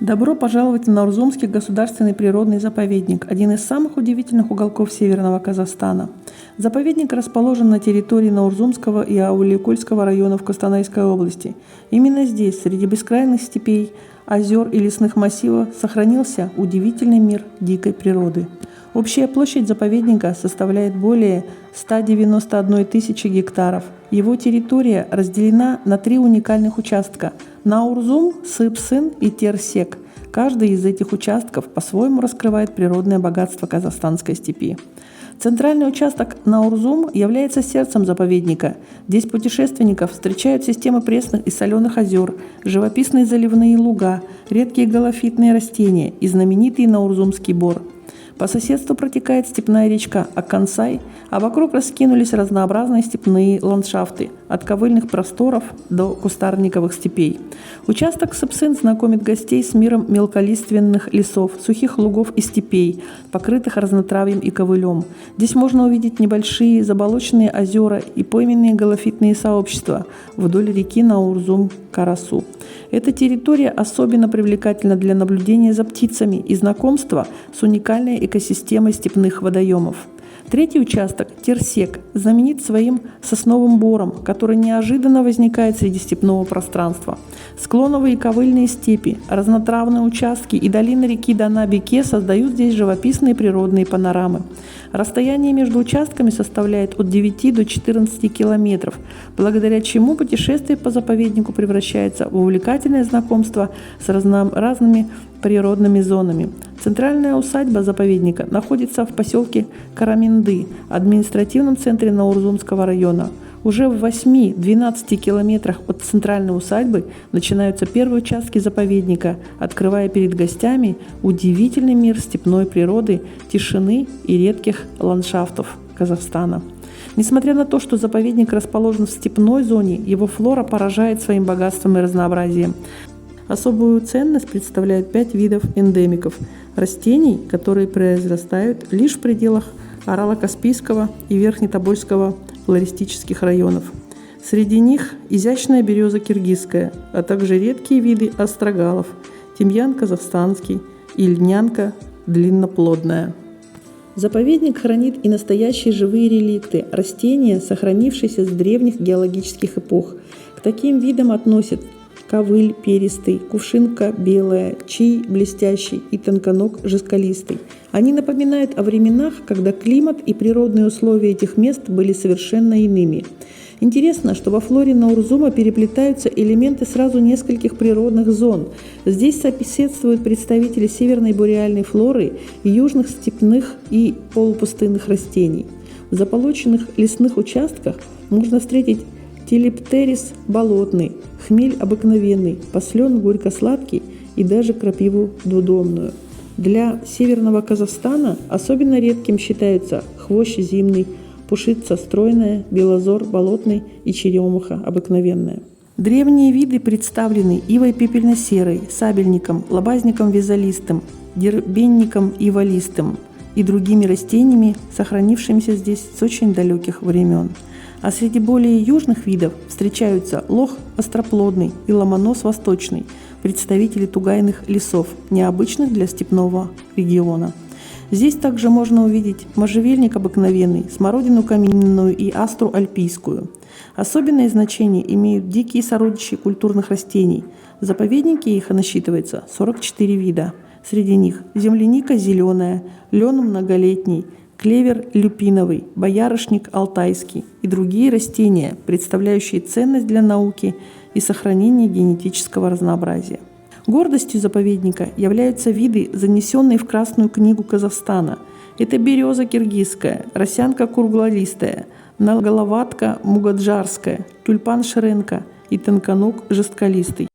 Добро пожаловать в Наурзумский государственный природный заповедник, один из самых удивительных уголков Северного Казахстана. Заповедник расположен на территории Наурзумского и Аулиекульского районов Костанайской области. Именно здесь, среди бескрайних степей, озер и лесных массивов, сохранился удивительный мир дикой природы. Общая площадь заповедника составляет более 191 тысячи гектаров. Его территория разделена на 3 уникальных участка – Наурзум, Сыпсын и Терсек. Каждый из этих участков по-своему раскрывает природное богатство казахстанской степи. Центральный участок Наурзум является сердцем заповедника. Здесь путешественников встречают системы пресных и соленых озер, живописные заливные луга, редкие галофитные растения и знаменитый Наурзумский бор. По соседству протекает степная речка Акансай, а вокруг раскинулись разнообразные степные ландшафты – от ковыльных просторов до кустарниковых степей. Участок Сыпсын знакомит гостей с миром мелколиственных лесов, сухих лугов и степей, покрытых разнотравьем и ковылем. Здесь можно увидеть небольшие заболоченные озера и пойменные галофитные сообщества вдоль реки Наурзум-Карасу. Эта территория особенно привлекательна для наблюдения за птицами и знакомства с уникальной экосистемой степных водоемов. Третий участок, Терсек, знаменит своим сосновым бором, который неожиданно возникает среди степного пространства. Склоновые и ковыльные степи, разнотравные участки и долины реки Дана-Беке создают здесь живописные природные панорамы. Расстояние между участками составляет от 9 до 14 километров, благодаря чему путешествие по заповеднику превращается в увлекательное знакомство с разными природными зонами. Центральная усадьба заповедника находится в поселке Караминды, административном центре Наурзумского района. Уже в 8-12 километрах от центральной усадьбы начинаются первые участки заповедника, открывая перед гостями удивительный мир степной природы, тишины и редких ландшафтов Казахстана. Несмотря на то, что заповедник расположен в степной зоне, его флора поражает своим богатством и разнообразием. Особую ценность представляют 5 видов эндемиков – растений, которые произрастают лишь в пределах Арало-Каспийского и Верхнетобольского флористических районов. Среди них изящная береза киргизская, а также редкие виды острогалов – тимьян казахстанский и льнянка длинноплодная. Заповедник хранит и настоящие живые реликты – растения, сохранившиеся с древних геологических эпох. К таким видам относят ковыль перистый, кувшинка белая, чий блестящий и тонконог жескалистый. Они напоминают о временах, когда климат и природные условия этих мест были совершенно иными. Интересно, что во флоре Наурзума переплетаются элементы сразу нескольких природных зон. Здесь соседствуют представители северной буреальной флоры и южных степных и полупустынных растений. В заполоченных лесных участках можно встретить телептерис болотный, хмель обыкновенный, послен горько-сладкий и даже крапиву двудомную. Для северного Казахстана особенно редким считаются хвощ зимний, пушица стройная, белозор болотный и черемуха обыкновенная. Древние виды представлены ивой пепельно-серой, сабельником, лобазником вязолистым, дербенником иволистым и другими растениями, сохранившимися здесь с очень далеких времен. А среди более южных видов встречаются лох остроплодный и ломонос восточный, представители тугайных лесов, необычных для степного региона. Здесь также можно увидеть можжевельник обыкновенный, смородину каменную и астру альпийскую. Особенное значение имеют дикие сородичи культурных растений. В заповеднике их насчитывается 44 вида. Среди них земляника зеленая, лен многолетний, клевер люпиновый, боярышник алтайский и другие растения, представляющие ценность для науки и сохранения генетического разнообразия. Гордостью заповедника являются виды, занесенные в Красную книгу Казахстана. Это береза киргизская, росянка круглолистая, наголоватка мугаджарская, тюльпан шеренка и тонконог жестколистый.